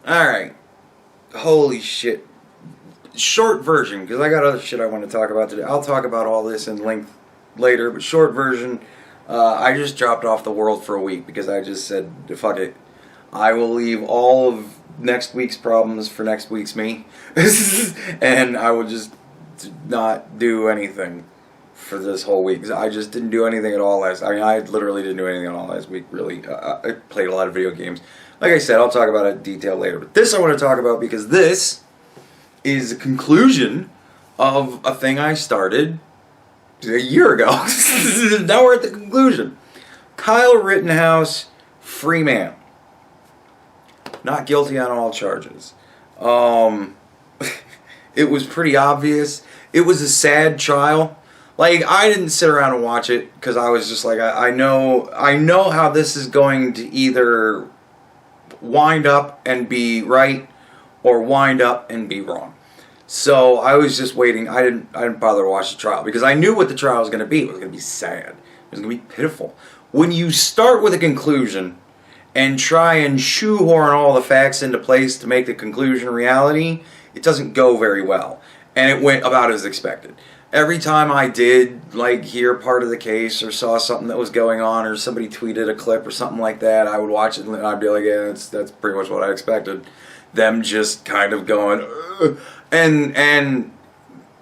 Alright. Holy shit. Short version, because I got other shit I want to talk about today. I'll talk about all this in length later, but short version, I just dropped off the world for a week because I just said, fuck it. I will leave all of next week's problems for next week's me. And I will just not do anything for this whole week. I just didn't do anything at all I literally didn't do anything at all last week, really. I played a lot of video games. Like I said, I'll talk about it in detail later. But this I want to talk about because this is a conclusion of a thing I started a year ago. Now we're at the conclusion. Kyle Rittenhouse, free man. Not guilty on all charges. It was pretty obvious. It was a sad trial. Like, I didn't sit around and watch it because I was just like, I know how this is going to either wind up and be right or wind up and be wrong. So I was just waiting. I didn't bother to watch the trial because I knew what the trial was going to be. It was going to be sad. It was going to be pitiful. When you start with a conclusion and try and shoehorn all the facts into place to make the conclusion reality, it doesn't go very well. And it went about as expected. Every time I did, like, hear part of the case or saw something that was going on or somebody tweeted a clip or something like that, I would watch it and I'd be like, yeah, that's pretty much what I expected. Them just kind of going, ugh. And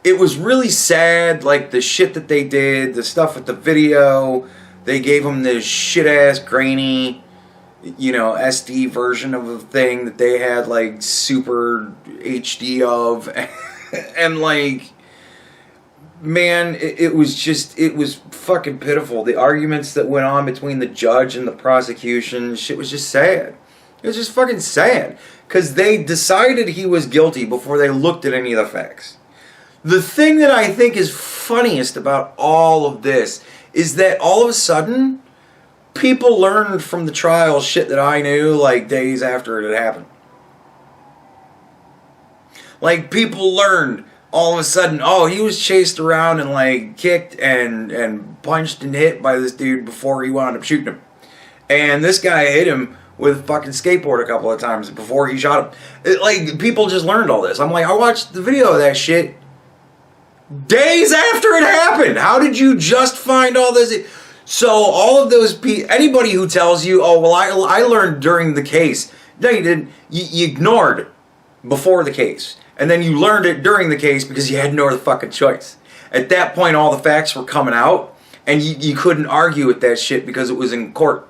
it was really sad, like, the shit that they did, the stuff with the video. They gave them this shit-ass, grainy, SD version of a thing that they had, like, super HD of. And, like, man, it was fucking pitiful. The arguments that went on between the judge and the prosecution, shit was just sad. It was just fucking sad. Because they decided he was guilty before they looked at any of the facts. The thing that I think is funniest about all of this is that all of a sudden, people learned from the trial shit that I knew like days after it had happened. Like, people learned all of a sudden, oh, he was chased around and, like, kicked and punched and hit by this dude before he wound up shooting him. And this guy hit him with a fucking skateboard a couple of times before he shot him. Like, people just learned all this. I'm like, I watched the video of that shit days after it happened. How did you just find all this? So all of those people, anybody who tells you, oh, well, I learned during the case. No, you didn't. You ignored before the case. And then you learned it during the case because you had no other fucking choice. At that point, all the facts were coming out, and you couldn't argue with that shit because it was in court.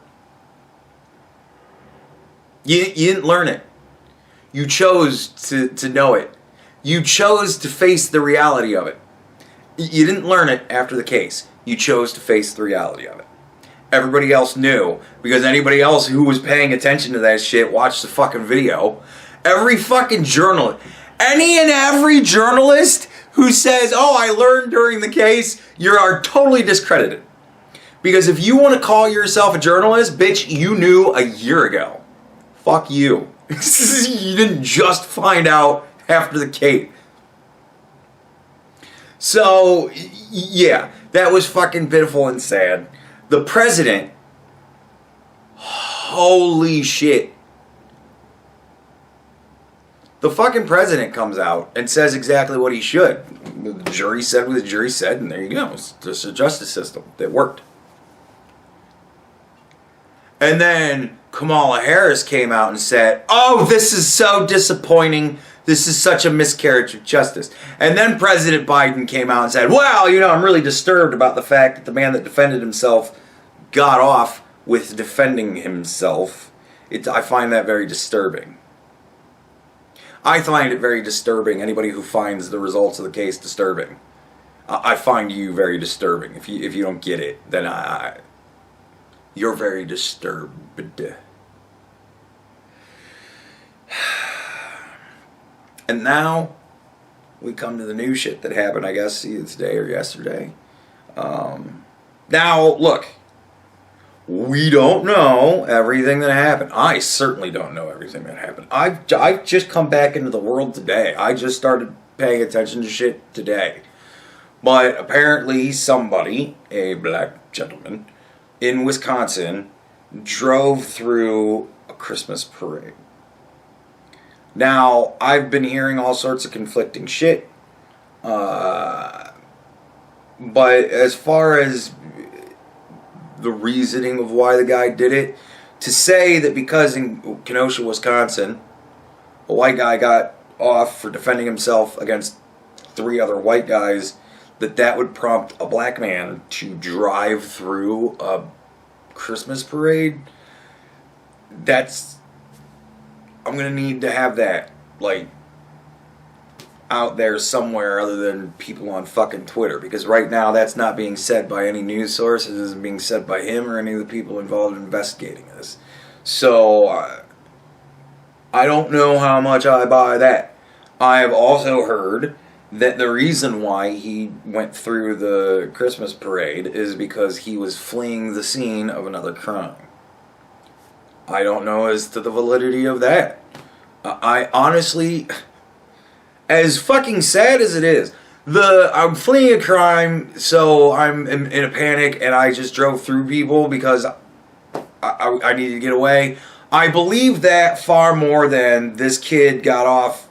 You didn't learn it. You chose to know it. You chose to face the reality of it. You didn't learn it after the case. You chose to face the reality of it. Everybody else knew, because anybody else who was paying attention to that shit watched the fucking video. Every fucking journalist, any and every journalist who says, oh, I learned during the case, you are totally discredited. Because if you want to call yourself a journalist, bitch, you knew a year ago. Fuck you. You didn't just find out after the case. So, yeah, that was fucking pitiful and sad. The president, holy shit. The fucking president comes out and says exactly what he should. The jury said what the jury said, and there you go. It's just a justice system that worked. And then Kamala Harris came out and said, oh, this is so disappointing. This is such a miscarriage of justice. And then President Biden came out and said, well, I'm really disturbed about the fact that the man that defended himself got off with defending himself. I find that very disturbing. I find it very disturbing. Anybody who finds the results of the case disturbing. I find you very disturbing. If you don't get it, then you're very disturbed. And now we come to the new shit that happened, I guess, either today or yesterday. Now, look, we don't know everything that happened. I certainly don't know everything that happened. I've just come back into the world today. I just started paying attention to shit today. But apparently somebody, a black gentleman, in Wisconsin, drove through a Christmas parade. Now, I've been hearing all sorts of conflicting shit. But as far as the reasoning of why the guy did it, to say that because in Kenosha, Wisconsin, a white guy got off for defending himself against 3 other white guys, that would prompt a black man to drive through a Christmas parade, I'm gonna need to have that, like, out there somewhere other than people on fucking Twitter, because right now that's not being said by any news source. It isn't being said by him or any of the people involved in investigating this. So I don't know how much I buy that. I have also heard that the reason why he went through the Christmas parade is because he was fleeing the scene of another crime. I don't know as to the validity of that. I honestly, as fucking sad as it is, I'm fleeing a crime, so I'm in a panic, and I just drove through people because I needed to get away. I believe that far more than this kid got off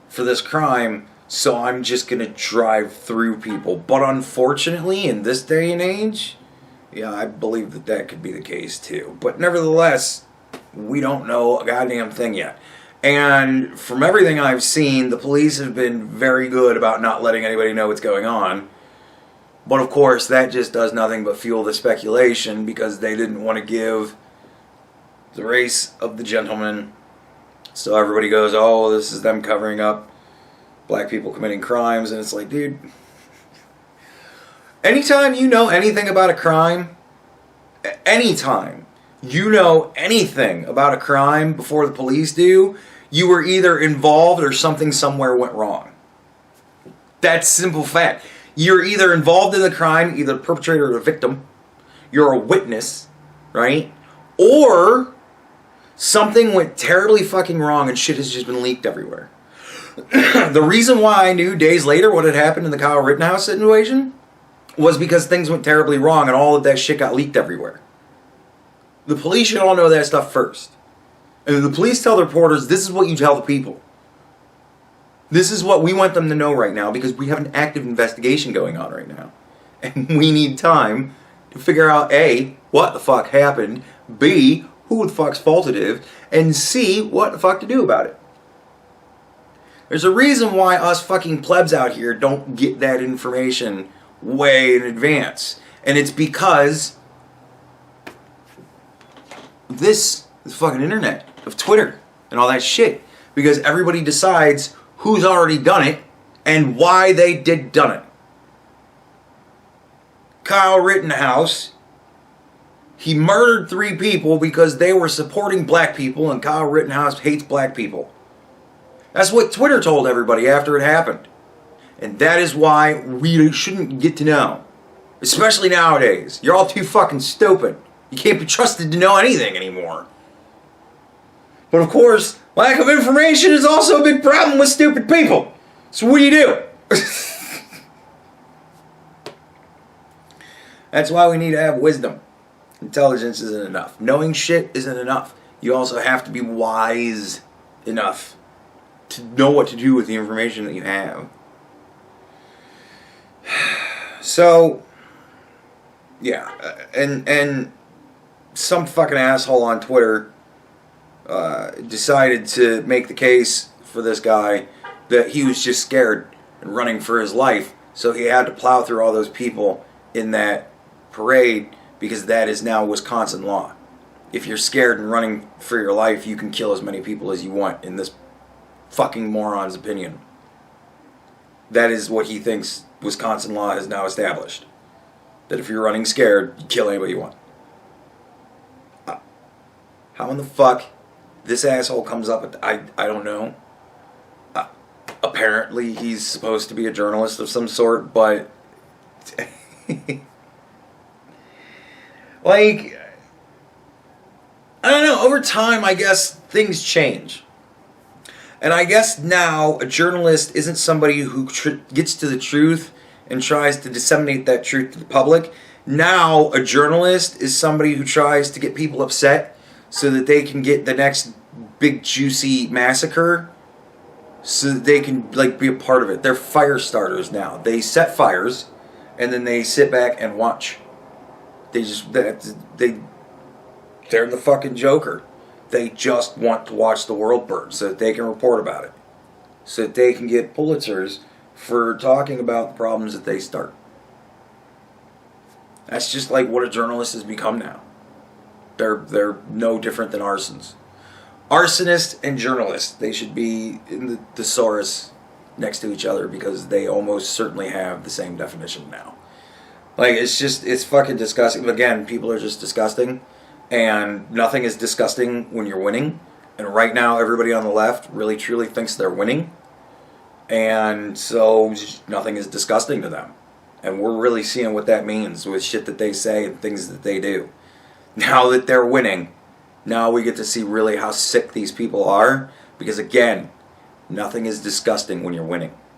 for this crime, so I'm just gonna drive through people. But unfortunately, in this day and age, yeah, I believe that could be the case too. But nevertheless, we don't know a goddamn thing yet. And from everything I've seen, the police have been very good about not letting anybody know what's going on. But of course, that just does nothing but fuel the speculation, because they didn't want to give the race of the gentleman. So everybody goes, oh, this is them covering up black people committing crimes. And it's like, dude, anytime you know anything about a crime, anytime you know anything about a crime before the police do, you were either involved or something somewhere went wrong. That's simple fact. You're either involved in the crime, either the perpetrator or the victim. You're a witness, right? Or something went terribly fucking wrong and shit has just been leaked everywhere. The reason why I knew days later what had happened in the Kyle Rittenhouse situation was because things went terribly wrong and all of that shit got leaked everywhere. The police should all know that stuff first. And the police tell the reporters, this is what you tell the people. This is what we want them to know right now, because we have an active investigation going on right now. And we need time to figure out, A, what the fuck happened, B, who the fuck's fault it is, and C, what the fuck to do about it. There's a reason why us fucking plebs out here don't get that information way in advance. And it's because this is fucking internet, of Twitter, and all that shit. Because everybody decides who's already done it and why they did done it. Kyle Rittenhouse, he murdered 3 people because they were supporting black people, and Kyle Rittenhouse hates black people. That's what Twitter told everybody after it happened. And that is why we shouldn't get to know. Especially nowadays. You're all too fucking stupid. You can't be trusted to know anything anymore. But of course, lack of information is also a big problem with stupid people. So what do? That's why we need to have wisdom. Intelligence isn't enough. Knowing shit isn't enough. You also have to be wise enough to know what to do with the information that you have. So, yeah, and some fucking asshole on Twitter decided to make the case for this guy that he was just scared and running for his life, so he had to plow through all those people in that parade, because that is now Wisconsin law. If you're scared and running for your life, you can kill as many people as you want, in this fucking moron's opinion. That is what he thinks Wisconsin law has now established. That if you're running scared, you kill anybody you want. How in the fuck this asshole comes up with, I don't know. Apparently he's supposed to be a journalist of some sort, but like, I don't know, over time I guess things change. And I guess now a journalist isn't somebody who gets to the truth and tries to disseminate that truth to the public. Now a journalist is somebody who tries to get people upset so that they can get the next big juicy massacre so that they can like be a part of it. They're fire starters now. They set fires and then they sit back and watch. They're the fucking Joker. They just want to watch the world burn so that they can report about it. So that they can get Pulitzers for talking about the problems that they start. That's just like what a journalist has become now. They're no different than arsons. Arsonist and journalist, they should be in the thesaurus next to each other because they almost certainly have the same definition now. Like, it's fucking disgusting. Again, people are just disgusting, and nothing is disgusting when you're winning. And right now, everybody on the left really truly thinks they're winning, and so nothing is disgusting to them. And we're really seeing what that means with shit that they say and things that they do. Now that they're winning, now we get to see really how sick these people are, because again, nothing is disgusting when you're winning.